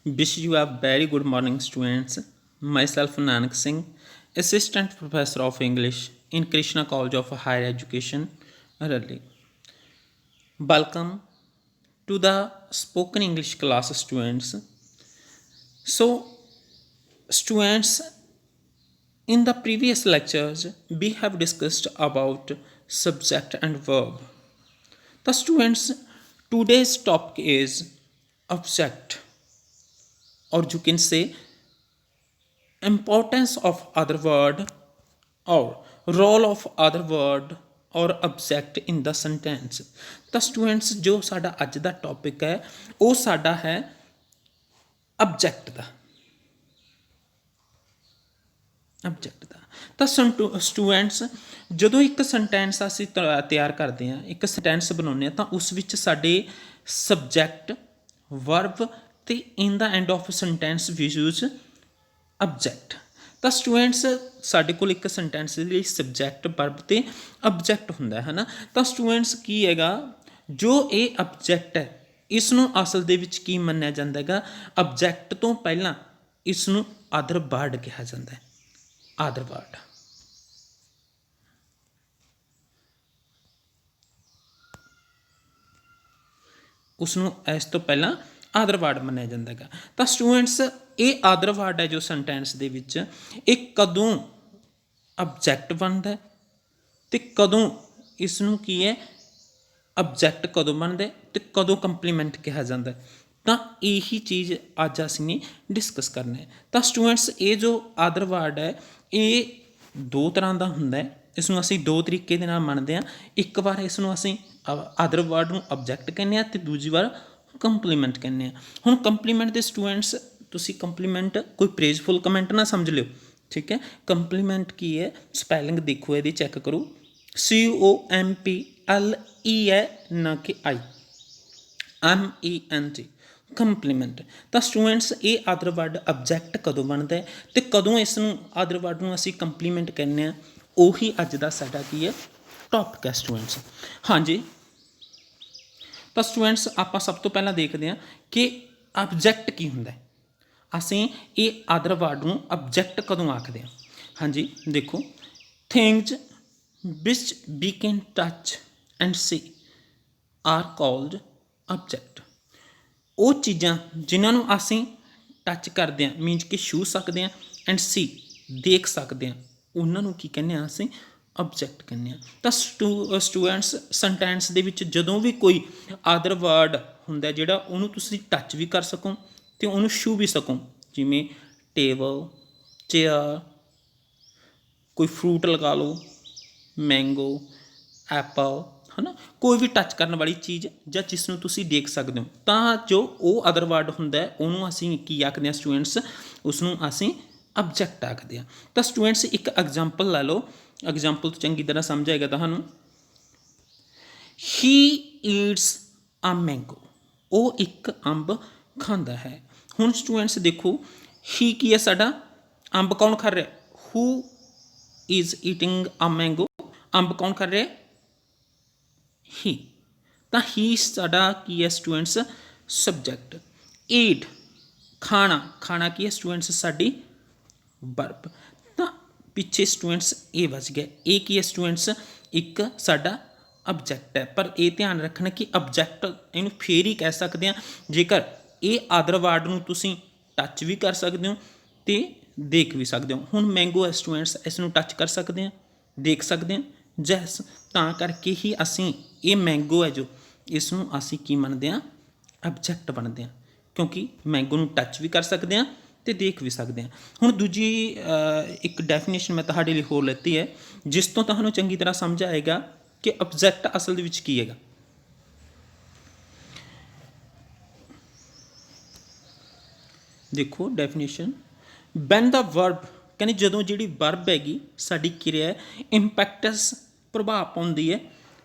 Wish you a very good morning, students. Myself, Nanak Singh, Assistant Professor of English in Krishna College of Higher Education, Raleigh. Welcome to the spoken English class, students. So, students, in the previous lectures, we have discussed about subject and verb. The students, today's topic is object, or you can say importance of other word or role of other word or object in the sentence। ਤਾਂ students ਜੋ ਸਾਡਾ ਅੱਜ ਦਾ topic ਹੈ ਉਹ ਸਾਡਾ ਹੈ object ਦਾ ਤਾਂ students ਜਦੋਂ ਇੱਕ ਸੈਂਟੈਂਸ ਅਸੀਂ ਤਿਆਰ ਕਰਦੇ ਹਾਂ, ਇੱਕ ਸੈਂਟੈਂਸ ਬਣਾਉਂਦੇ ਹਾਂ, ਤਾਂ ਉਸ ਵਿੱਚ ਸਾਡੇ ਸਬਜੈਕਟ ਵਰਬ ਤੇ in the end of sentence we use object। ਤਾਂ ਸਟੂਡੈਂਟਸ ਸਾਡੇ ਕੋਲ ਇੱਕ ਸੈਂਟੈਂਸ ਦੇ ਲਈ ਸਬਜੈਕਟ ਵਰਬ ਤੇ object ਹੁੰਦਾ ਹੈ ਨਾ। ਤਾਂ ਸਟੂਡੈਂਟਸ ਕੀ ਹੈਗਾ, ਜੋ ਇਹ object ਹੈ ਇਸ ਨੂੰ ਅਸਲ ਦੇ ਵਿੱਚ ਕੀ ਮੰਨਿਆ ਜਾਂਦਾ ਹੈਗਾ, object ਤੋਂ ਪਹਿਲਾਂ ਇਸ ਨੂੰ ਅਦਰ ਵਰਡ ਕਿਹਾ ਜਾਂਦਾ ਹੈ। ਅਦਰ ਵਰਡ ਉਸ ਨੂੰ ਇਸ ਤੋਂ ਪਹਿਲਾਂ ਆਦਰ ਵਰਡ ਮੰਨਿਆ ਜਾਂਦਾ ਹੈਗਾ। ਤਾਂ ਸਟੂਡੈਂਟਸ ਇਹ ਆਦਰ ਵਰਡ ਹੈ ਜੋ ਸੈਂਟੈਂਸ ਦੇ ਵਿੱਚ ਇਹ ਕਦੋਂ ਆਬਜੈਕਟ ਬਣਦਾ ਤੇ ਕਦੋਂ ਇਸ ਨੂੰ ਕੀ ਹੈ ਆਬਜੈਕਟ ਕਦੋਂ ਬਣਦਾ ਤੇ ਕਦੋਂ ਕੰਪਲੀਮੈਂਟ ਕਿਹਾ ਜਾਂਦਾ, ਤਾਂ ਇਹੀ ਚੀਜ਼ ਅੱਜ ਅਸੀਂ ਨੇ ਡਿਸਕਸ ਕਰਨਾ ਹੈ। ਤਾਂ ਸਟੂਡੈਂਟਸ ਇਹ ਜੋ ਆਦਰ ਵਰਡ ਹੈ ਇਹ ਦੋ ਤਰ੍ਹਾਂ ਦਾ ਹੁੰਦਾ ਹੈ, ਇਸ ਨੂੰ ਅਸੀਂ ਦੋ ਤਰੀਕੇ ਦੇ ਨਾਲ ਮੰਨਦੇ ਹਾਂ। ਇੱਕ ਵਾਰ ਇਸ ਨੂੰ ਅਸੀਂ ਆਦਰ ਵਰਡ ਨੂੰ ਆਬਜੈਕਟ ਕਹਿੰਦੇ ਹਾਂ ਅਤੇ ਦੂਜੀ ਵਾਰ ਕੰਪਲੀਮੈਂਟ ਕਹਿੰਦੇ ਹਾਂ। ਹੁਣ ਕੰਪਲੀਮੈਂਟ ਦੇ ਸਟੂਡੈਂਟਸ ਤੁਸੀਂ ਕੰਪਲੀਮੈਂਟ ਕੋਈ ਪ੍ਰੇਜ਼ਫੁਲ ਕਮੈਂਟ ਨਾ ਸਮਝ ਲਿਓ, ਠੀਕ ਹੈ। ਕੰਪਲੀਮੈਂਟ ਕੀ ਹੈ, ਸਪੈਲਿੰਗ ਦੇਖੋ ਇਹਦੀ, ਚੈੱਕ ਕਰੋ, COMPLE ਹੈ ਨਾ ਕਿ IMENT, ਕੰਪਲੀਮੈਂਟ। ਤਾਂ ਸਟੂਡੈਂਟਸ ਇਹ ਆਦਰ ਵਰਡ ਆਬਜੈਕਟ ਕਦੋਂ ਬਣਦਾ ਹੈ ਅਤੇ ਕਦੋਂ ਇਸ ਨੂੰ ਆਦਰ ਵਰਡ ਨੂੰ ਅਸੀਂ ਕੰਪਲੀਮੈਂਟ ਕਹਿੰਦੇ ਹਾਂ, ਉਹੀ ਅੱਜ ਦਾ ਸਾਡਾ ਕੀ ਹੈ ਟੌਪਿਕ ਹੈ ਸਟੂਡੈਂਟਸ। ਹਾਂਜੀ, ਤਾਂ ਸਟੂਡੈਂਟਸ ਆਪਾਂ ਸਭ ਤੋਂ ਪਹਿਲਾਂ ਦੇਖਦੇ ਹਾਂ ਕਿ ਆਬਜੈਕਟ ਕੀ ਹੁੰਦਾ ਹੈ, ਅਸੀਂ ਇਹ ਆਦਰ ਵਰਡ ਨੂੰ ਆਬਜੈਕਟ ਕਦੋਂ ਆਖਦੇ ਹਾਂ। ਹਾਂਜੀ ਦੇਖੋ, things which we can touch and see are called object. ਉਹ ਚੀਜ਼ਾਂ ਜਿਨ੍ਹਾਂ ਨੂੰ ਅਸੀਂ ਟੱਚ ਕਰਦੇ ਹਾਂ, ਮੀਨਸ ਕਿ ਛੂਹ ਸਕਦੇ ਹਾਂ, ਐਂਡ ਸੀ ਦੇਖ ਸਕਦੇ ਹਾਂ, ਉਹਨਾਂ ਨੂੰ ਕੀ ਕਹਿੰਦੇ ਹਾਂ ਅਸੀਂ ਆਬਜੈਕਟ ਕਹਿੰਦੇ ਹਾਂ। ਤਾਂ ਸਟੂਡੈਂਟਸ ਸੈਂਟੈਂਸ ਦੇ ਵਿੱਚ ਜਦੋਂ ਵੀ ਕੋਈ ਆਦਰ ਵਰਡ ਹੁੰਦਾ ਜਿਹੜਾ ਉਹਨੂੰ ਤੁਸੀਂ ਟੱਚ ਵੀ ਕਰ ਸਕੋ ਅਤੇ ਉਹਨੂੰ ਛੂਹ ਵੀ ਸਕੋ, ਜਿਵੇਂ ਟੇਬਲ, ਚੇਅਰ, ਕੋਈ ਫਰੂਟ ਲਗਾ ਲਓ, ਮੈਂਗੋ, ਐਪਲ, ਹੈ ਨਾ, ਕੋਈ ਵੀ ਟੱਚ ਕਰਨ ਵਾਲੀ ਚੀਜ਼ ਜਾਂ ਜਿਸ ਨੂੰ ਤੁਸੀਂ ਦੇਖ ਸਕਦੇ ਹੋ, ਤਾਂ ਜੋ ਉਹ ਅਦਰ ਵਰਡ ਹੁੰਦਾ ਉਹਨੂੰ ਅਸੀਂ ਕੀ ਆਖਦੇ ਹਾਂ ਸਟੂਡੈਂਟਸ, ਉਸ ਨੂੰ ਅਸੀਂ ਆਬਜੈਕਟ ਆਖਦੇ ਹਾਂ। ਤਾਂ ਸਟੂਡੈਂਟਸ ਇੱਕ ਐਗਜ਼ਾਮਪਲ ਲੈ ਲਓ, ਐਗਜ਼ਾਮਪਲ ਤੋਂ ਚੰਗੀ ਤਰ੍ਹਾਂ ਸਮਝ ਆਏਗਾ ਤੁਹਾਨੂੰ। ਹੀ ਈਟਸ ਅ ਮੈਂਗੋ, ਉਹ ਇੱਕ ਅੰਬ ਖਾਂਦਾ ਹੈ। ਹੁਣ ਸਟੂਡੈਂਟਸ ਦੇਖੋ, ਹੀ ਕੀ ਹੈ ਸਾਡਾ, ਅੰਬ ਕੌਣ ਖਾ ਰਿਹਾ, who is eating a mango, ਅੰਬ ਕੌਣ ਖਾ ਰਿਹਾ, ਹੀ। ਤਾਂ ਹੀ ਸਾਡਾ ਕੀ ਹੈ ਸਟੂਡੈਂਟਸ ਸਬਜੈਕਟ। ਈਟ ਖਾਣਾ, ਖਾਣਾ ਕੀ ਹੈ ਸਟੂਡੈਂਟਸ ਸਾਡੀ ਵਰਬ। ਤਾਂ ਪਿੱਛੇ ਸਟੂਡੈਂਟਸ ਇਹ ਵੱਜ ਗਿਆ, ਇਹ ਕੀ ਹੈ ਸਟੂਡੈਂਟਸ ਇੱਕ ਸਾਡਾ ਆਬਜੈਕਟ ਹੈ। ਪਰ ਇਹ ਧਿਆਨ ਰੱਖਣਾ ਕਿ ਆਬਜੈਕਟ ਇਹਨੂੰ ਫੇਰ ਹੀ ਕਹਿ ਸਕਦੇ ਹਾਂ ਜੇਕਰ ਇਹ ਆਦਰ ਵਰਡ ਨੂੰ ਤੁਸੀਂ ਟੱਚ ਵੀ ਕਰ ਸਕਦੇ ਹੋ ਅਤੇ ਦੇਖ ਵੀ ਸਕਦੇ ਹੋ। ਹੁਣ ਮੈਂਗੋ ਹੈ ਸਟੂਡੈਂਟਸ, ਇਸ ਨੂੰ ਟੱਚ ਕਰ ਸਕਦੇ ਹਾਂ, ਦੇਖ ਸਕਦੇ ਹਾਂ, ਜੈਸ, ਤਾਂ ਕਰਕੇ ਹੀ ਅਸੀਂ ਇਹ ਮੈਂਗੋ ਹੈ ਜੋ ਇਸ ਨੂੰ ਅਸੀਂ ਕੀ ਮੰਨਦੇ ਹਾਂ, ਆਬਜੈਕਟ ਬਣਦੇ ਹਾਂ, ਕਿਉਂਕਿ ਮੈਂਗੋ ਨੂੰ ਟੱਚ ਵੀ ਕਰ ਸਕਦੇ ਹਾਂ ਅਤੇ ਦੇਖ ਵੀ ਸਕਦੇ ਹਾਂ। ਹੁਣ ਦੂਜੀ ਇੱਕ ਡੈਫੀਨੇਸ਼ਨ ਮੈਂ ਤੁਹਾਡੇ ਲਈ ਹੋਰ ਲਿੱਤੀ ਹੈ, ਜਿਸ ਤੋਂ ਤੁਹਾਨੂੰ ਚੰਗੀ ਤਰ੍ਹਾਂ ਸਮਝ ਆਏਗਾ ਕਿ ਆਬਜੈਕਟ ਅਸਲ ਦੇ ਵਿੱਚ ਕੀ ਹੈਗਾ। ਦੇਖੋ ਡੈਫੀਨੇਸ਼ਨ, ਵੈਨ ਦਾ ਵਰਬ, ਕਹਿੰਦੇ ਜਦੋਂ ਜਿਹੜੀ ਵਰਬ ਹੈਗੀ ਸਾਡੀ ਕਿਰਿਆ ਇੰਪੈਕਟਸ ਪ੍ਰਭਾਵ ਪਾਉਂਦੀ ਹੈ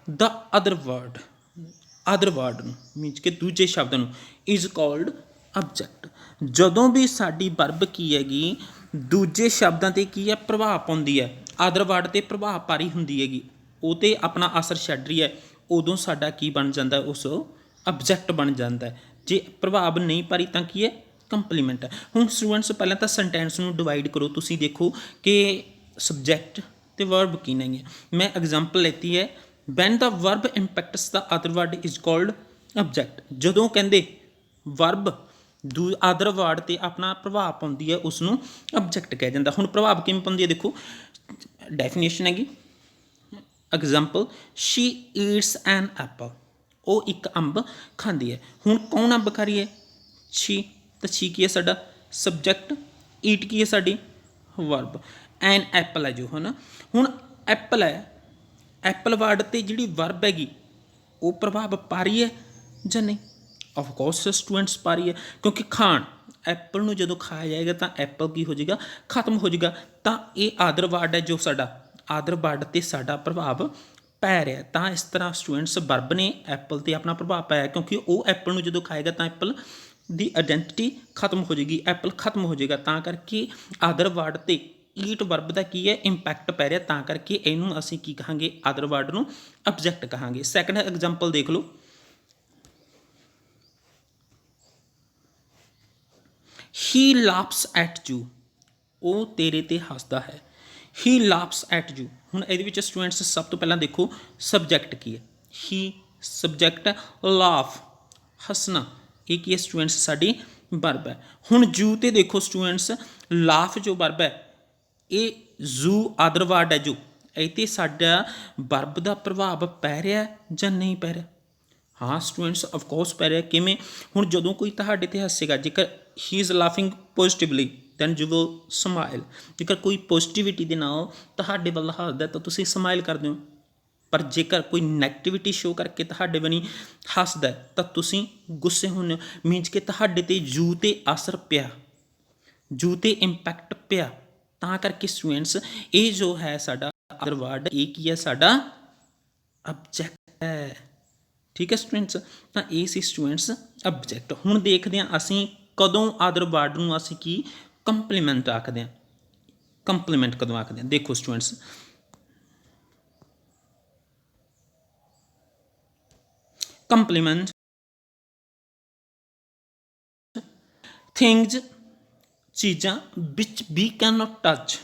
the other word, other word ਨੂੰ, ਮੀਨਸ ਕਿ ਦੂਜੇ ਸ਼ਬਦ ਨੂੰ, ਇਜ਼ ਕਾਲਡ ਆਬਜੈਕਟ। ਜਦੋਂ ਵੀ ਸਾਡੀ ਵਰਬ ਕੀ ਹੈਗੀ ਦੂਜੇ ਸ਼ਬਦਾਂ 'ਤੇ ਕੀ ਹੈ ਪ੍ਰਭਾਵ ਪਾਉਂਦੀ ਹੈ, ਅਦਰ ਵਰਡ 'ਤੇ ਪ੍ਰਭਾਵ ਪਾ ਰਹੀ ਹੁੰਦੀ ਹੈਗੀ, ਉਹ 'ਤੇ ਆਪਣਾ ਅਸਰ ਛੱਡ ਰਹੀ ਹੈ, ਉਦੋਂ ਸਾਡਾ ਕੀ ਬਣ ਜਾਂਦਾ, ਉਸ ਆਬਜੈਕਟ ਬਣ ਜਾਂਦਾ ਹੈ। ਜੇ ਪ੍ਰਭਾਵ ਨਹੀਂ ਪਾ ਰਹੀ ਤਾਂ ਕੀ ਹੈ ਕੰਪਲੀਮੈਂਟ ਹੈ। ਹੁਣ ਸਟੂਡੈਂਟਸ ਪਹਿਲਾਂ ਤਾਂ ਸੈਂਟੈਂਸ ਨੂੰ ਡਿਵਾਈਡ ਕਰੋ, ਤੁਸੀਂ ਦੇਖੋ ਕਿ ਸਬਜੈਕਟ ਤੇ ਵਰਬ ਕੀ ਨਹੀਂ ਹੈ। ਮੈਂ ਐਗਜ਼ਾਮਪਲ ਲੈਤੀ ਹੈ, when the verb impacts the other word is called object. ਜਦੋਂ ਕਹਿੰਦੇ ਵਰਬ ਅਦਰ ਵਰਡ 'ਤੇ ਆਪਣਾ ਪ੍ਰਭਾਵ ਪਾਉਂਦੀ ਹੈ ਉਸਨੂੰ ਆਬਜੈਕਟ ਕਿਹਾ ਜਾਂਦਾ। ਹੁਣ ਪ੍ਰਭਾਵ ਕਿਵੇਂ ਪਾਉਂਦੀ ਹੈ, ਦੇਖੋ ਡੈਫੀਨੇਸ਼ਨ ਹੈਗੀ। Example, she eats an apple, ਉਹ ਇੱਕ ਅੰਬ ਖਾਂਦੀ ਹੈ। ਹੁਣ ਕੌਣ ਅੰਬ ਖਾ ਰਹੀ ਹੈ, ਸ਼ੀ, ਤਾਂ ਸ਼ੀ ਕੀ ਹੈ ਸਾਡਾ ਸਬਜੈਕਟ, ਈਟ ਕੀ ਹੈ ਸਾਡੀ ਵਰਬ, ਐਨ ਐਪਲ ਹੈ ਜੋ ਹੈ ਨਾ। ਹੁਣ ਐਪਲ ਹੈ, ਐਪਲ ਵਰਡ 'ਤੇ ਜਿਹੜੀ ਵਰਬ ਹੈਗੀ ਉਹ ਪ੍ਰਭਾਵ ਪਾ ਰਹੀ ਹੈ ਜਾਂ ਨਹੀਂ? ਆਫਕੋਰਸ ਸਟੂਡੈਂਟਸ ਪਾ ਰਹੀ ਹੈ, ਕਿਉਂਕਿ ਖਾਣ, ਐਪਲ ਨੂੰ ਜਦੋਂ ਖਾਇਆ ਜਾਏਗਾ ਤਾਂ ਐਪਲ ਕੀ ਹੋ ਜਾਏਗਾ, ਖਤਮ ਹੋ ਜਾਏਗਾ। ਤਾਂ ਇਹ ਆਦਰ ਵਰਡ ਹੈ ਜੋ ਸਾਡਾ ਆਦਰ ਵਰਡ 'ਤੇ ਸਾਡਾ ਪ੍ਰਭਾਵ ਪੈ ਰਿਹਾ। ਤਾਂ ਇਸ ਤਰ੍ਹਾਂ ਸਟੂਡੈਂਟਸ ਵਰਬ ਨੇ ਐਪਲ 'ਤੇ ਆਪਣਾ ਪ੍ਰਭਾਵ ਪਾਇਆ, ਕਿਉਂਕਿ ਉਹ ਐਪਲ ਨੂੰ ਜਦੋਂ ਖਾਏਗਾ ਤਾਂ ਐਪਲ ਦੀ ਆਇਡੈਂਟੀਟੀ ਖਤਮ ਹੋ ਜਾਏਗੀ, ਐਪਲ ਖਤਮ ਹੋ ਜਾਏਗਾ। ਤਾਂ ਕਰਕੇ ਆਦਰ ਵਰਡ 'ਤੇ ਈਟ ਵਰਬ ਦਾ ਕੀ ਹੈ ਇੰਪੈਕਟ ਪੈ ਰਿਹਾ, ਤਾਂ ਕਰਕੇ ਇਹਨੂੰ ਅਸੀਂ ਕੀ ਕਹਾਂਗੇ, ਆਦਰ ਵਰਡ ਨੂੰ ਆਬਜੈਕਟ ਕਹਾਂਗੇ। ਸੈਕਿੰਡ ਐਗਜ਼ਾਮਪਲ ਦੇਖ ਲਓ, ਹੀ ਲਾਫਸ ਐਟ ਯੂ, ਉਹ ਤੇਰੇ 'ਤੇ ਹੱਸਦਾ ਹੈ। ਹੀ ਲਾਫਸ ਐਟ ਯੂ। ਹੁਣ ਇਹਦੇ ਵਿੱਚ ਸਟੂਡੈਂਟਸ ਸਭ ਤੋਂ ਪਹਿਲਾਂ ਦੇਖੋ ਸਬਜੈਕਟ ਕੀ ਹੈ, ਹੀ ਸਬਜੈਕਟ ਹੈ, ਲਾਫ ਹੱਸਣਾ ਇਹ ਕੀ ਹੈ ਸਟੂਡੈਂਟਸ ਸਾਡੀ ਵਰਬ ਹੈ। ਹੁਣ ਜੂ 'ਤੇ ਦੇਖੋ ਸਟੂਡੈਂਟਸ, ਲਾਫ ਜੋ ਵਰਬ ਹੈ ਇਹ ਜ਼ੂ ਆਦਰ ਵਰਡ ਹੈ ਜੋ, ਇਹ 'ਤੇ ਸਾਡਾ ਵਰਬ ਦਾ ਪ੍ਰਭਾਵ ਪੈ ਰਿਹਾ ਜਾਂ ਨਹੀਂ ਪੈ ਰਿਹਾ? ਹਾਂ ਸਟੂਡੈਂਟਸ ਆਫਕੋਰਸ ਪੈ ਰਿਹਾ। ਕਿਵੇਂ? ਹੁਣ ਜਦੋਂ ਕੋਈ ਤੁਹਾਡੇ 'ਤੇ ਹੱਸੇਗਾ, ਜੇਕਰ he is laughing positively then you will smile. ਜੇਕਰ ਕੋਈ ਪੋਜ਼ੀਟਿਵਿਟੀ ਦੇ ਨਾਲ ਤੁਹਾਡੇ ਵੱਲ ਹੱਸਦਾ ਤਾਂ ਤੁਸੀਂ ਸਮਾਈਲ ਕਰਦੇ ਹੋ, ਪਰ ਜੇਕਰ ਕੋਈ ਨੈਗੇਟਿਵਿਟੀ ਸ਼ੋਅ ਕਰਕੇ ਤੁਹਾਡੇ ਬਣੀ ਹੱਸਦਾ ਤਾਂ ਤੁਸੀਂ ਗੁੱਸੇ ਹੁੰਦੇ ਹੋ। ਮੀਨਸ ਕਿ ਤੁਹਾਡੇ 'ਤੇ ਜੂ 'ਤੇ ਅਸਰ ਪਿਆ, ਜੂ 'ਤੇ ਇੰਪੈਕਟ ਪਿਆ। ਤਾਂ ਕਰਕੇ ਸਟੂਡੈਂਟਸ ਇਹ ਜੋ ਹੈ ਸਾਡਾ ਅਦਰ ਵਰਡ, ਇਹ ਕੀ ਹੈ ਸਾਡਾ ਆਬਜੈਕਟ ਹੈ। ਠੀਕ ਹੈ ਸਟੂਡੈਂਟਸ, ਤਾਂ ਇਹ ਸੀ ਸਟੂਡੈਂਟਸ ਆਬਜੈਕਟ। ਹੁਣ ਦੇਖਦੇ ਹਾਂ ਅਸੀਂ ਕਦੋਂ ਅਦਰ ਵਰਡ ਨੂੰ ਅਸੀਂ ਕੀ ਕੰਪਲੀਮੈਂਟ ਆਖਦੇ ਹਾਂ, ਕੰਪਲੀਮੈਂਟ ਕਦੋਂ ਆਖਦੇ ਹਾਂ। ਦੇਖੋ ਸਟੂਡੈਂਟਸ, ਕੰਪਲੀਮੈਂਟ ਥਿੰਗਸ, ਚੀਜ਼ਾਂ ਵਿਚ ਵੀ ਕੈਨ ਨੋਟ ਟੱਚ,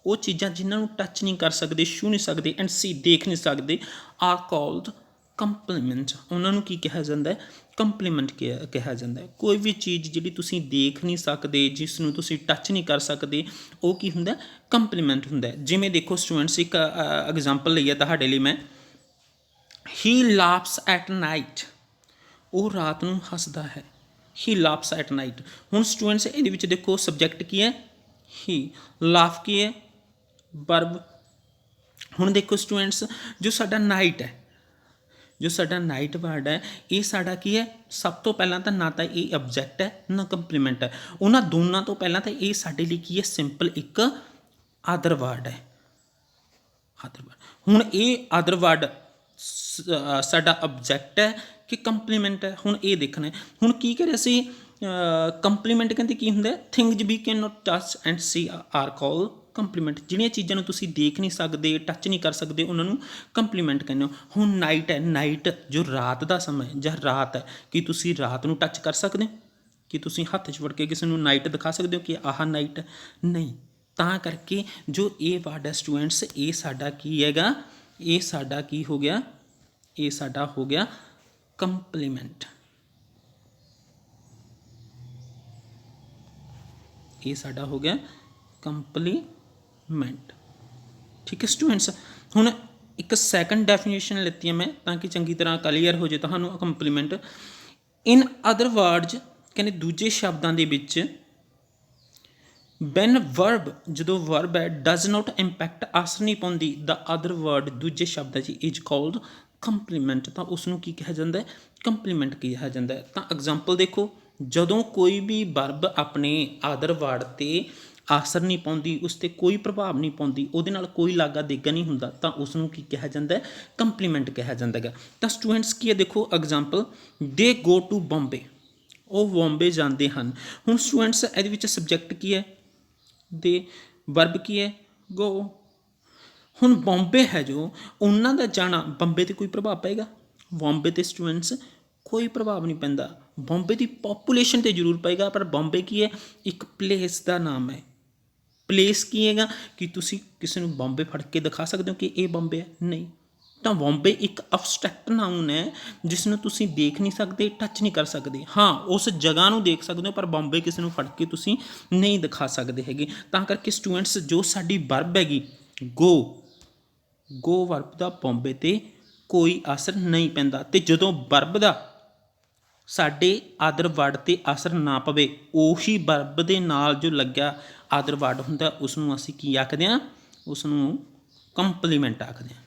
ਉਹ ਚੀਜ਼ਾਂ ਜਿਨ੍ਹਾਂ ਨੂੰ ਟੱਚ ਨਹੀਂ ਕਰ ਸਕਦੇ, ਛੂਹ ਨਹੀਂ ਸਕਦੇ, ਐਂਡ ਸੀ ਦੇਖ ਨਹੀਂ ਸਕਦੇ, ਆਰ ਕਾਲਡ ਕੰਪਲੀਮੈਂਟ। ਉਹਨਾਂ ਨੂੰ ਕੀ ਕਿਹਾ ਜਾਂਦਾ ਹੈ, ਕੰਪਲੀਮੈਂਟ ਕਿਹਾ ਜਾਂਦਾ ਹੈ। ਕੋਈ ਵੀ ਚੀਜ਼ ਜਿਹੜੀ ਤੁਸੀਂ ਦੇਖ ਨਹੀਂ ਸਕਦੇ, ਜਿਸ ਨੂੰ ਤੁਸੀਂ ਟੱਚ ਨਹੀਂ ਕਰ ਸਕਦੇ, ਉਹ ਕੀ ਹੁੰਦਾ, ਕੰਪਲੀਮੈਂਟ ਹੁੰਦਾ। ਜਿਵੇਂ ਦੇਖੋ ਸਟੂਡੈਂਟਸ, ਇੱਕ ਐਗਜ਼ਾਮਪਲ ਲਈ ਹੈ ਤੁਹਾਡੇ ਲਈ ਮੈਂ, ਹੀ ਲਾਫਸ ਐਟ ਨਾਈਟ, ਉਹ ਰਾਤ ਨੂੰ ਹੱਸਦਾ ਹੈ। ਹੀ ਲਾਫਸ ਐਟ ਨਾਈਟ। ਹੁਣ ਸਟੂਡੈਂਟਸ ਇਹਦੇ ਵਿੱਚ ਦੇਖੋ ਸਬਜੈਕਟ ਕੀ ਹੈ, ਹੀ, ਲਾਫ ਕੀ ਹੈ ਵਰਬ। ਹੁਣ ਦੇਖੋ ਸਟੂਡੈਂਟਸ, ਜੋ ਸਾਡਾ ਨਾਈਟ ਹੈ, ਜੋ ਸਾਡਾ ਨਾਈਟ ਵਰਡ ਹੈ, ਇਹ ਸਾਡਾ ਕੀ ਹੈ, ਸਭ ਤੋਂ ਪਹਿਲਾਂ ਤਾਂ ਨਾ ਤਾਂ ਇਹ ਆਬਜੈਕਟ ਹੈ ਨਾ ਕੰਪਲੀਮੈਂਟ ਹੈ। ਉਹਨਾਂ ਦੋਨਾਂ ਤੋਂ ਪਹਿਲਾਂ ਤਾਂ ਇਹ ਸਾਡੇ ਲਈ ਕੀ ਹੈ, ਸਿੰਪਲ ਇੱਕ ਆਦਰ ਵਰਡ ਹੈ, ਆਦਰ ਵਰਡ। ਹੁਣ ਇਹ ਆਦਰ ਵਰਡ ਸਾਡਾ ਆਬਜੈਕਟ ਹੈ ਕਿ ਕੰਪਲੀਮੈਂਟ ਹੈ, ਹੁਣ ਇਹ ਦੇਖਣਾ ਹੈ। ਹੁਣ ਕੀ ਕਰਿਆ ਸੀ, ਕੰਪਲੀਮੈਂਟ ਕਹਿੰਦੇ ਕੀ ਹੁੰਦਾ, things we can not touch and see are call complement. ਜਿਹੜੀਆਂ ਚੀਜ਼ਾਂ ਨੂੰ ਤੁਸੀਂ ਦੇਖ ਨਹੀਂ ਸਕਦੇ, ਟੱਚ ਨਹੀਂ ਕਰ ਸਕਦੇ, ਉਹਨਾਂ ਨੂੰ ਕੰਪਲੀਮੈਂਟ ਕਹਿੰਦੇ ਹੋ। ਹੁਣ ਨਾਈਟ ਹੈ, ਨਾਈਟ ਜੋ ਰਾਤ ਦਾ ਸਮਾਂ ਹੈ ਜਾਂ ਰਾਤ ਹੈ, ਕੀ ਤੁਸੀਂ ਰਾਤ ਨੂੰ ਟੱਚ ਕਰ ਸਕਦੇ ਹੋ? ਕੀ ਤੁਸੀਂ ਹੱਥ 'ਚ ਫੜ ਕੇ ਕਿਸੇ ਨੂੰ ਨਾਈਟ ਦਿਖਾ ਸਕਦੇ ਹੋ ਕਿ ਆਹ ਨਾਈਟ ਹੈ? ਨਹੀਂ। ਤਾਂ ਕਰਕੇ ਜੋ ਇਹ ਵਰਡ ਹੈ ਸਟੂਡੈਂਟਸ, ਇਹ ਸਾਡਾ ਕੀ ਹੈਗਾ, ਇਹ ਸਾਡਾ ਕੀ ਹੋ ਗਿਆ, ਇਹ ਸਾਡਾ ਹੋ ਗਿਆ ਕੰਪਲੀਮੈਂਟ। ਇਹ ਸਾਡਾ ਹੋ ਗਿਆ ਕੰਪਲੀਮੈਂਟ। ਠੀਕ ਹੈ ਸਟੂਡੈਂਟਸ, ਹੁਣ ਇੱਕ ਸੈਕੰਡ ਡੈਫੀਨੇਸ਼ਨ ਲਿੱਤੀ ਹੈ ਮੈਂ ਤਾਂ ਕਿ ਚੰਗੀ ਤਰ੍ਹਾਂ ਕਲੀਅਰ ਹੋ ਜਾਏ ਤੁਹਾਨੂੰ ਕੰਪਲੀਮੈਂਟ। ਇਨ ਅਦਰ ਵਰਡਸ, ਕਹਿੰਦੇ ਦੂਜੇ ਸ਼ਬਦਾਂ ਦੇ ਵਿੱਚ, ਵੈਨ ਵਰਬ, ਜਦੋਂ ਵਰਬ ਹੈ, ਡਜ਼ ਨੋਟ ਇੰਪੈਕਟ, ਅਸਰ ਨਹੀਂ ਪਾਉਂਦੀ, ਦਾ ਅਦਰ ਵਰਡ ਦੂਜੇ ਸ਼ਬਦਾਂ 'ਚ ਇਜ਼ ਕਾਲਡ ਕੰਪਲੀਮੈਂਟ, ਤਾਂ ਉਸ ਨੂੰ ਕੀ ਕਿਹਾ ਜਾਂਦਾ ਹੈ, ਕੰਪਲੀਮੈਂਟ ਕਿਹਾ ਜਾਂਦਾ ਹੈ। ਤਾਂ ਐਗਜ਼ਾਮਪਲ ਦੇਖੋ, ਜਦੋਂ ਕੋਈ ਵੀ ਵਰਬ ਆਪਣੇ ਅਦਰ ਵਰਡ 'ਤੇ ਅਸਰ ਨਹੀਂ ਪਾਉਂਦੀ, ਉਸ 'ਤੇ ਕੋਈ ਪ੍ਰਭਾਵ ਨਹੀਂ ਪਾਉਂਦੀ, ਉਹਦੇ ਨਾਲ ਕੋਈ ਲਾਗਾ ਦੇਗਾ ਨਹੀਂ ਹੁੰਦਾ, ਤਾਂ ਉਸ ਨੂੰ ਕੀ ਕਿਹਾ ਜਾਂਦਾ ਹੈ, ਕੰਪਲੀਮੈਂਟ ਕਿਹਾ ਜਾਂਦਾ ਹੈਗਾ। ਤਾਂ ਸਟੂਡੈਂਟਸ ਕੀ ਹੈ, ਦੇਖੋ ਐਗਜ਼ਾਮਪਲ, ਦੇ ਗੋ ਟੂ ਬੰਬੇ, ਉਹ ਬੰਬੇ ਜਾਂਦੇ ਹਨ। ਹੁਣ ਸਟੂਡੈਂਟਸ ਇਹਦੇ ਵਿੱਚ ਸਬਜੈਕਟ ਕੀ ਹੈ, ਦੇ, ਵਰਬ ਕੀ ਹੈ, ਗੋ। ਹੁਣ ਬੰਬੇ ਹੈ ਜੋ, ਉਹਨਾਂ ਦਾ ਜਾਣਾ ਬੰਬੇ 'ਤੇ ਕੋਈ ਪ੍ਰਭਾਵ ਪਏਗਾ? ਬੰਬੇ 'ਤੇ ਸਟੂਡੈਂਟਸ ਕੋਈ ਪ੍ਰਭਾਵ ਨਹੀਂ ਪੈਂਦਾ। ਬੰਬੇ ਦੀ ਪੋਪੂਲੇਸ਼ਨ ਤੇ ਜ਼ਰੂਰ ਪਏਗਾ, ਪਰ ਬੰਬੇ ਕੀ ਹੈ, ਇੱਕ ਪਲੇਸ ਦਾ ਨਾਮ ਹੈ। ਪਲੇਸ ਕੀ ਹੈਗਾ ਕਿ ਤੁਸੀਂ ਕਿਸੇ ਨੂੰ ਬੰਬੇ ਫੜ ਕੇ ਦਿਖਾ ਸਕਦੇ ਹੋ ਕਿ ਇਹ ਬੰਬੇ ਹੈ? ਨਹੀਂ। ਤਾਂ ਬੰਬੇ ਇੱਕ ਅਬਸਟਰੈਕਟ ਨਾਊਨ ਹੈ ਜਿਸ ਨੂੰ ਤੁਸੀਂ ਦੇਖ ਨਹੀਂ ਸਕਦੇ, ਟੱਚ ਨਹੀਂ ਕਰ ਸਕਦੇ। ਹਾਂ, ਉਸ ਜਗ੍ਹਾ ਨੂੰ ਦੇਖ ਸਕਦੇ ਹੋ, ਪਰ ਬੰਬੇ ਕਿਸੇ ਨੂੰ ਫੜ ਕੇ ਤੁਸੀਂ ਨਹੀਂ ਦਿਖਾ ਸਕਦੇ ਹੈਗੇ। ਤਾਂ ਕਰਕੇ ਸਟੂਡੈਂਟਸ, ਜੋ ਸਾਡੀ ਵਰਬ ਹੈਗੀ ਗੋ ਵਰਬ ਦਾ ਬੰਬੇ 'ਤੇ ਕੋਈ ਅਸਰ ਨਹੀਂ ਪੈਂਦਾ। ਅਤੇ ਜਦੋਂ ਵਰਬ ਦਾ ਸਾਡੇ ਆਦਰ ਵਰਡ 'ਤੇ ਅਸਰ ਨਾ ਪਵੇ, ਉਹੀ ਵਰਬ ਦੇ ਨਾਲ ਜੋ ਲੱਗਿਆ ਆਦਰ ਵਰਡ ਹੁੰਦਾ ਉਸ ਨੂੰ ਅਸੀਂ ਕੀ ਆਖਦੇ ਹਾਂ? ਉਸ ਨੂੰ ਕੰਪਲੀਮੈਂਟ ਆਖਦੇ ਹਾਂ।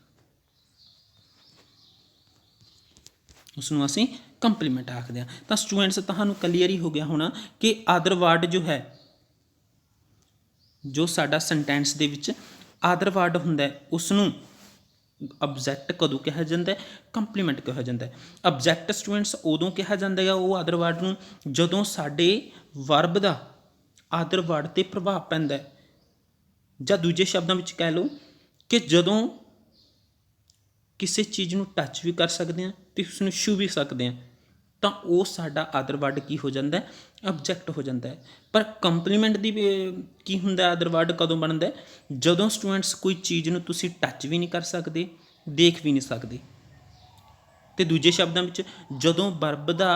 ਉਸ ਨੂੰ ਅਸੀਂ ਕੰਪਲੀਮੈਂਟ ਆਖਦੇ ਹਾਂ। ਤਾਂ ਸਟੂਡੈਂਟਸ, ਤੁਹਾਨੂੰ ਕਲੀਅਰ ਹੀ ਹੋ ਗਿਆ ਹੋਣਾ ਕਿ ਆਦਰ ਵਰਡ ਜੋ ਹੈ, ਜੋ ਸਾਡਾ ਸੈਂਟੈਂਸ ਦੇ ਵਿੱਚ ਆਦਰ ਵਰਡ ਹੁੰਦਾ ਉਸ ਨੂੰ ਅਬਜੈਕਟ ਕਦੋਂ ਕਿਹਾ ਜਾਂਦਾ? ਕੰਪਲੀਮੈਂਟ ਕਿਹਾ ਜਾਂਦਾ। ਅਬਜੈਕਟ ਸਟੂਡੈਂਟਸ ਉਦੋਂ ਕਿਹਾ ਜਾਂਦਾ ਹੈ ਉਹ ਆਦਰ ਵਰਡ ਨੂੰ ਜਦੋਂ ਸਾਡੇ ਵਰਬ ਦਾ ਆਦਰ ਵਰਡ 'ਤੇ ਪ੍ਰਭਾਵ ਪੈਂਦਾ, ਜਾਂ ਦੂਜੇ ਸ਼ਬਦਾਂ ਵਿੱਚ ਕਹਿ ਲਓ ਕਿ ਜਦੋਂ ਕਿਸੇ ਚੀਜ਼ ਨੂੰ ਟੱਚ ਵੀ ਕਰ ਸਕਦੇ ਹਾਂ ਅਤੇ ਉਸ ਨੂੰ ਛੂ ਵੀ ਸਕਦੇ ਹਾਂ, ਤਾਂ ਉਹ ਸਾਡਾ ਆਦਰ ਵਰਡ ਕੀ ਹੋ ਜਾਂਦਾ? ਅਬਜੈਕਟ ਹੋ ਜਾਂਦਾ ਹੈ। ਪਰ ਕੰਪਲੀਮੈਂਟ ਦੀ ਕੀ ਹੁੰਦਾ? ਆਦਰ ਵਰਡ ਕਦੋਂ ਬਣਦਾ? ਜਦੋਂ ਸਟੂਡੈਂਟਸ ਕੋਈ ਚੀਜ਼ ਨੂੰ ਤੁਸੀਂ ਟੱਚ ਵੀ ਨਹੀਂ ਕਰ ਸਕਦੇ, ਦੇਖ ਵੀ ਨਹੀਂ ਸਕਦੇ। ਅਤੇ ਦੂਜੇ ਸ਼ਬਦਾਂ ਵਿੱਚ ਜਦੋਂ ਵਰਬ ਦਾ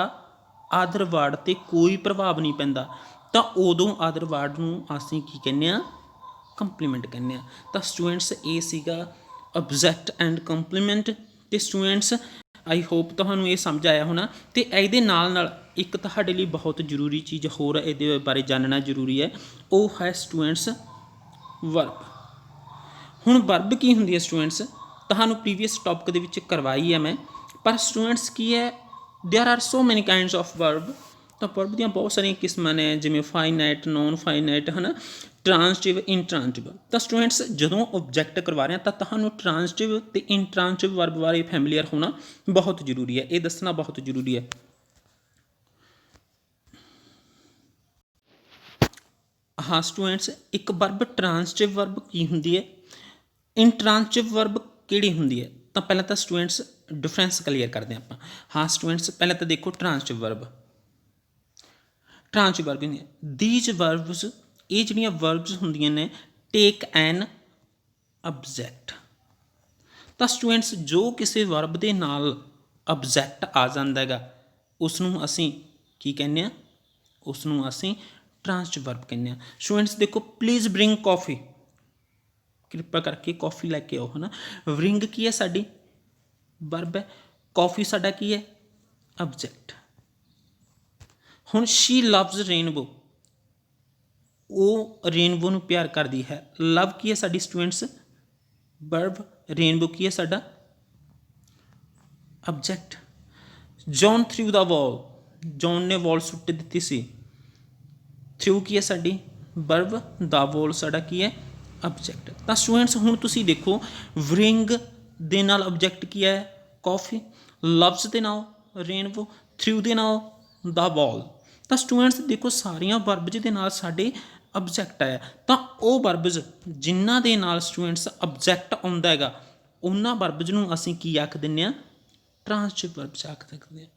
ਆਦਰ ਵਰਡ 'ਤੇ ਕੋਈ ਪ੍ਰਭਾਵ ਨਹੀਂ ਪੈਂਦਾ, ਤਾਂ ਉਦੋਂ ਆਦਰ ਵਰਡ ਨੂੰ ਅਸੀਂ ਕੀ ਕਹਿੰਦੇ ਹਾਂ? ਕੰਪਲੀਮੈਂਟ ਕਹਿੰਦੇ ਹਾਂ। ਤਾਂ ਸਟੂਡੈਂਟਸ, ਇਹ ਸੀਗਾ ਅਬਜੈਕਟ ਐਂਡ ਕੰਪਲੀਮੈਂਟ। ਅਤੇ ਸਟੂਡੈਂਟਸ, ਆਈ ਹੋਪ ਤੁਹਾਨੂੰ ਇਹ ਸਮਝ ਆਇਆ ਹੋਣਾ। ਅਤੇ ਇਹਦੇ ਨਾਲ ਨਾਲ ਇੱਕ ਤੁਹਾਡੇ ਲਈ ਬਹੁਤ ਜ਼ਰੂਰੀ ਚੀਜ਼ ਹੋਰ ਇਹਦੇ ਬਾਰੇ ਜਾਣਨਾ ਜ਼ਰੂਰੀ ਹੈ, ਉਹ ਹੈ ਸਟੂਡੈਂਟਸ ਵਰਬ। ਹੁਣ ਵਰਬ ਕੀ ਹੁੰਦੀ ਹੈ ਸਟੂਡੈਂਟਸ? ਤੁਹਾਨੂੰ ਪ੍ਰੀਵੀਅਸ ਟੌਪਿਕ ਦੇ ਵਿੱਚ ਕਰਵਾਈ ਹੈ ਮੈਂ, ਪਰ ਸਟੂਡੈਂਟਸ ਕੀ ਹੈ, ਦੇਅਰ ਆਰ ਸੋ ਮੈਨੀ ਕਾਈਂਡਸ ਆਫ ਵਰਬ। ਤਾਂ ਵਰਬ ਦੀਆਂ ਬਹੁਤ ਸਾਰੀਆਂ ਕਿਸਮਾਂ ਨੇ, ਜਿਵੇਂ ਫਾਈਨਾਈਟ, ਨੋਨ ਫਾਈਨਾਈਟ, ਹੈ ਨਾ, ਟਰਾਂਸਟਿਵ, ਇਨਟਰਾਂਸਟਿਵ। ਤਾਂ ਸਟੂਡੈਂਟਸ, ਜਦੋਂ ਓਬਜੈਕਟ ਕਰਵਾ ਰਹੇ ਹਾਂ ਤਾਂ ਤੁਹਾਨੂੰ ਟਰਾਂਸਟਿਵ ਅਤੇ ਇਨਟਰਾਂਸਟਿਵ ਵਰਬ ਬਾਰੇ ਫੈਮੀਲੀਅਰ ਹੋਣਾ ਬਹੁਤ ਜ਼ਰੂਰੀ ਹੈ, ਇਹ ਦੱਸਣਾ ਬਹੁਤ ਜ਼ਰੂਰੀ ਹੈ। ਹਾਂ ਸਟੂਡੈਂਟਸ, ਇੱਕ ਵਰਬ ਟਰਾਂਸਟਿਵ ਵਰਬ ਕੀ ਹੁੰਦੀ ਹੈ, ਇਨਟਰਾਂਸਟਿਵ ਵਰਬ ਕਿਹੜੀ ਹੁੰਦੀ ਹੈ? ਤਾਂ ਪਹਿਲਾਂ ਤਾਂ ਸਟੂਡੈਂਟਸ ਡਿਫਰੈਂਸ ਕਲੀਅਰ ਕਰਦੇ ਹਾਂ ਆਪਾਂ। ਹਾਂ ਸਟੂਡੈਂਟਸ, ਪਹਿਲਾਂ ਤਾਂ ਦੇਖੋ ਟਰਾਂਸਟਿਵ ਵਰਬ ਹੁੰਦੀਆਂ ਦੀਜ ਵਰਬਸ। ਇਹ ਜਿਹੜੀਆਂ ਵਰਬਸ ਹੁੰਦੀਆਂ ਨੇ, ਟੇਕ ਐਨ ਅਬਜੈਕਟ। ਤਾਂ ਸਟੂਡੈਂਟਸ, ਜੋ ਕਿਸੇ ਵਰਬ ਦੇ ਨਾਲ ਅਬਜੈਕਟ ਆ ਜਾਂਦਾ ਹੈਗਾ ਉਸ ਨੂੰ ਅਸੀਂ ਕੀ ਕਹਿੰਦੇ ਹਾਂ? ਉਸ ਨੂੰ ਅਸੀਂ ਟਰਾਂਸਟਿਵ ਵਰਬ ਕਹਿੰਦੇ ਹਾਂ। ਸਟੂਡੈਂਟਸ ਦੇਖੋ, ਪਲੀਜ਼ ਬ੍ਰਿੰਗ ਕੌਫੀ, ਕਿਰਪਾ ਕਰਕੇ ਕੌਫੀ ਲੈ ਕੇ ਆਓ, ਹੈ ਨਾ। ਬ੍ਰਿੰਗ ਕੀ ਹੈ? ਸਾਡੀ ਵਰਬ ਹੈ। ਕੌਫੀ ਸਾਡਾ ਕੀ ਹੈ? ਅਬਜੈਕਟ। ਹੁਣ ਸ਼ੀ ਲਵਜ਼ ਰੇਨਬੋ, ਉਹ ਰੇਨਬੋ ਨੂੰ ਪਿਆਰ ਕਰਦੀ ਹੈ। ਲਵ ਕੀ ਹੈ ਸਾਡੀ ਸਟੂਡੈਂਟਸ? ਵਰਬ। ਰੇਨਬੋ ਕੀ ਹੈ ਸਾਡਾ? ਅਬਜੈਕਟ। ਜੌਨ ਥਰੂ ਦਾ ਵਾਲ, ਜੌਨ ਨੇ ਵਾਲ ਸੁੱਟ ਦਿੱਤੀ ਸੀ। ਥਰੂ ਕੀ ਹੈ ਸਾਡੀ? ਵਰਬ। ਦਾ ਵਾਲ ਸਾਡਾ ਕੀ ਹੈ? ਅਬਜੈਕਟ। ਤਾਂ ਸਟੂਡੈਂਟਸ, ਹੁਣ ਤੁਸੀਂ ਦੇਖੋ, ਬ੍ਰਿੰਗ ਦੇ ਨਾਲ ਅਬਜੈਕਟ ਕੀ ਹੈ? ਕੌਫੀ। ਲਵਜ਼ ਦੇ ਨਾਲ ਰੇਨਬੋ, ਥਰੂ ਦੇ ਨਾਲ ਦਾ ਵਾਲ। ਤਾਂ ਸਟੂਡੈਂਟਸ ਦੇਖੋ, ਸਾਰੀਆਂ ਵਰਬਜ਼ ਦੇ ਨਾਲ ਸਾਡੇ ਅਬਜੈਕਟ ਆਇਆ। ਤਾਂ ਉਹ ਵਰਬਜ਼ ਜਿਨ੍ਹਾਂ ਦੇ ਨਾਲ ਸਟੂਡੈਂਟਸ ਅਬਜੈਕਟ ਆਉਂਦਾ ਹੈਗਾ, ਉਹਨਾਂ ਵਰਬਜ਼ ਨੂੰ ਅਸੀਂ ਕੀ ਆਖ ਦਿੰਦੇ ਹਾਂ? ਟਰਾਂਸਟਿਵ ਵਰਬਜ਼ ਆਖ ਸਕਦੇ ਹਾਂ।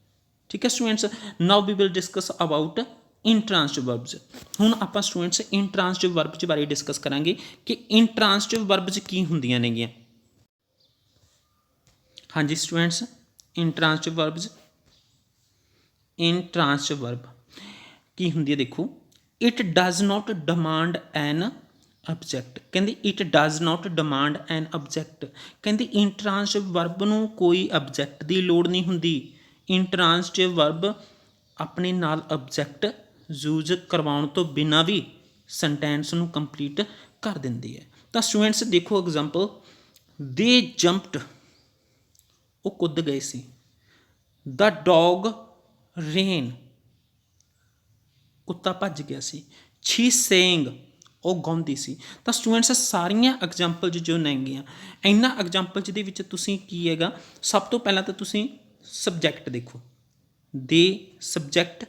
ਠੀਕ ਹੈ students, now we will discuss about intransitive verbs. ਹੁਣ ਆਪਾਂ ਸਟੂਡੈਂਟਸ ਇਨਟਰਾਂਸਟਿਵ ਵਰਬਜ਼ ਬਾਰੇ ਡਿਸਕਸ ਕਰਾਂਗੇ ਕਿ ਇਨਟਰਾਂਸਟਿਵ ਵਰਬਜ਼ ਕੀ ਹੁੰਦੀਆਂ ਨੇਗੀਆਂ। ਹਾਂਜੀ ਸਟੂਡੈਂਟਸ, ਇਨਟਰਾਂਸਟਿਵ ਵਰਬਜ਼, ਇਨਟਰਾਂਸਟਿਵ ਵਰਬ ਕੀ ਹੁੰਦੀ ਹੈ? ਦੇਖੋ, ਇਟ ਡਜ਼ ਨੋਟ ਡਿਮਾਂਡ ਐਨ ਅਬਜੈਕਟ। ਕਹਿੰਦੇ ਇਟ ਡਜ਼ ਨੋਟ ਡਿਮਾਂਡ ਐਨ ਅਬਜੈਕਟ। ਕਹਿੰਦੇ ਇਨਟਰਾਂਸਟਿਵ ਵਰਬ ਨੂੰ ਕੋਈ ਅਬਜੈਕਟ ਦੀ ਲੋੜ ਨਹੀਂ ਹੁੰਦੀ। ਇਨਟਰਾਂਸਟਿਵ ਵਰਬ ਆਪਣੇ ਨਾਲ ਅਬਜੈਕਟ ਯੂਜ਼ ਕਰਵਾਉਣ ਤੋਂ ਬਿਨਾਂ ਵੀ ਸੈਂਟੈਂਸ ਨੂੰ ਕੰਪਲੀਟ ਕਰ ਦਿੰਦੀ ਹੈ। ਤਾਂ ਸਟੂਡੈਂਟਸ ਦੇਖੋ ਐਗਜ਼ਾਮਪਲ, ਦੇ ਜੰਪਡ, ਉਹ ਕੁੱਦ ਗਏ ਸੀ। ਦਾ ਡੌਗ ਰੇਨ, ਕੁੱਤਾ ਭੱਜ ਗਿਆ ਸੀ। ਸ਼ੀ ਸੇਇੰਗ, ਉਹ ਗਾਉਂਦੀ ਸੀ। ਤਾਂ ਸਟੂਡੈਂਟਸ, ਸਾਰੀਆਂ ਐਗਜ਼ਾਮਪਲਸ ਜੋ ਨੇਗੀਆਂ, ਇਹਨਾਂ ਐਗਜ਼ਾਮਪਲਸ ਦੇ ਵਿੱਚ ਤੁਸੀਂ ਕੀ ਹੈਗਾ, ਸਭ ਤੋਂ ਪਹਿਲਾਂ ਤਾਂ ਤੁਸੀਂ ਸਬਜੈਕਟ ਦੇਖੋ, they subject,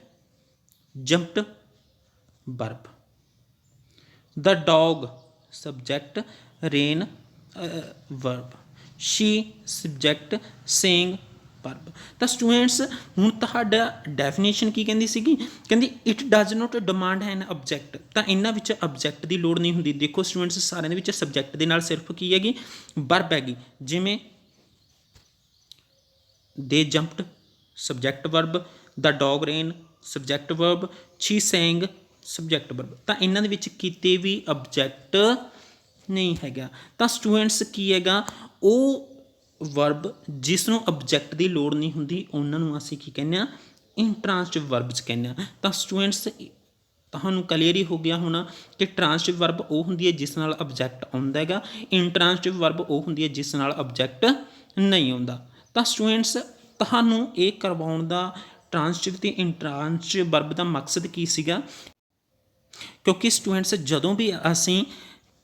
jumped verb, the dog subject, ran verb, she subject, saying verb. ਤਾਂ ਸਟੂਡੈਂਟਸ ਹੁਣ ਤੁਹਾਡਾ ਡੈਫੀਨੇਸ਼ਨ ਕੀ ਕਹਿੰਦੀ ਸੀਗੀ, ਕਹਿੰਦੀ it does not demand an object. ਤਾਂ ਇਹਨਾਂ ਵਿੱਚ ਆਬਜੈਕਟ ਦੀ ਲੋੜ ਨਹੀਂ ਹੁੰਦੀ। ਦੇਖੋ ਸਟੂਡੈਂਟਸ ਸਾਰਿਆਂ ਦੇ ਵਿੱਚ ਸਬਜੈਕਟ ਦੇ ਨਾਲ ਸਿਰਫ ਕੀ ਹੈਗੀ, ਵਰਬ ਹੈਗੀ। ਜਿਵੇਂ they jumped subject verb, the dog ran subject verb, she sang subject verb. ਤਾਂ ਇਹਨਾਂ ਦੇ ਵਿੱਚ ਕਿਤੇ ਵੀ ਆਬਜੈਕਟ ਨਹੀਂ ਹੈਗਾ। ਤਾਂ ਸਟੂਡੈਂਟਸ ਕੀ ਹੈਗਾ, ਉਹ ਵਰਬ ਜਿਸ ਨੂੰ ਆਬਜੈਕਟ ਦੀ ਲੋੜ ਨਹੀਂ ਹੁੰਦੀ ਉਹਨਾਂ ਨੂੰ ਅਸੀਂ ਕੀ ਕਹਿੰਦੇ ਹਾਂ, ਇੰਟਰਾਂਸਿਟਿਵ ਵਰਬਸ ਕਹਿੰਦੇ ਹਾਂ। ਤਾਂ ਸਟੂਡੈਂਟਸ ਤੁਹਾਨੂੰ ਕਲੀਅਰ ਹੀ ਹੋ ਗਿਆ ਹੋਣਾ ਕਿ ਟਰਾਂਸਿਟਿਵ ਵਰਬ ਉਹ ਹੁੰਦੀ ਹੈ ਜਿਸ ਨਾਲ ਆਬਜੈਕਟ ਆਉਂਦਾ ਹੈਗਾ, ਇੰਟਰਾਂਸਿਟਿਵ ਵਰਬ ਉਹ ਹੁੰਦੀ ਹੈ ਜਿਸ ਨਾਲ ਆਬਜੈਕਟ ਨਹੀਂ ਆਉਂਦਾ। ਤਾਂ ਸਟੂਡੈਂਟਸ ਤੁਹਾਨੂੰ ਇਹ ਕਰਵਾਉਣ ਦਾ ਟਰਾਂਸਿਟਿਵ ਅਤੇ ਇੰਟਰਾਂਸਿਟਿਵ ਵਰਬ ਦਾ ਮਕਸਦ ਕੀ ਸੀਗਾ, ਕਿਉਂਕਿ ਸਟੂਡੈਂਟਸ ਜਦੋਂ ਵੀ ਅਸੀਂ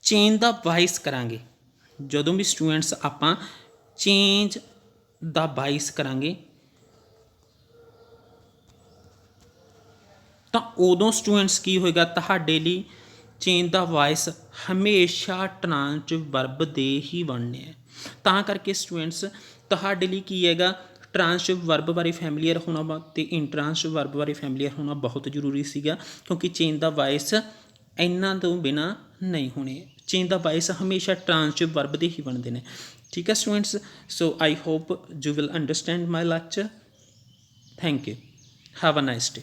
ਚੇਂਜ ਦਾ ਵਾਇਸ ਕਰਾਂਗੇ, ਜਦੋਂ ਵੀ ਸਟੂਡੈਂਟਸ ਆਪਾਂ ਚੇਂਜ ਦਾ ਵਾਇਸ ਕਰਾਂਗੇ ਤਾਂ ਉਦੋਂ ਸਟੂਡੈਂਟਸ ਕੀ ਹੋਏਗਾ, ਤੁਹਾਡੇ ਲਈ ਚੇਂਜ ਦਾ ਵਾਇਸ ਹਮੇਸ਼ਾ ਟਰਾਂਸਿਟਿਵ ਵਰਬ ਦੇ ਹੀ ਬਣਨੇ ਹੈ। ਤਾਂ ਕਰਕੇ ਸਟੂਡੈਂਟਸ ਤੁਹਾਡੇ ਲਈ ਕੀ ਹੈਗਾ, ਟਰਾਂਸਿਟਿਵ ਵਰਬ ਬਾਰੇ ਫੈਮੀਲੀਅਰ ਹੋਣਾ ਵਾ ਅਤੇ ਇੰਟਰਾਂਸਿਟਿਵ ਵਰਬ ਬਾਰੇ ਫੈਮੀਲੀਅਰ ਹੋਣਾ ਬਹੁਤ ਜ਼ਰੂਰੀ ਸੀਗਾ, ਕਿਉਂਕਿ ਚੇਂਜ ਦਾ ਵਾਇਸ ਇਹਨਾਂ ਤੋਂ ਬਿਨਾਂ ਨਹੀਂ ਹੋਣੇ। ਚੇਂਜ ਦਾ ਵਾਇਸ ਹਮੇਸ਼ਾ ਟਰਾਂਸਿਟਿਵ ਵਰਬ ਦੇ ਹੀ ਬਣਦੇ ਨੇ। ਠੀਕ ਹੈ students, so I hope you will understand my lecture. Thank you, have a nice day.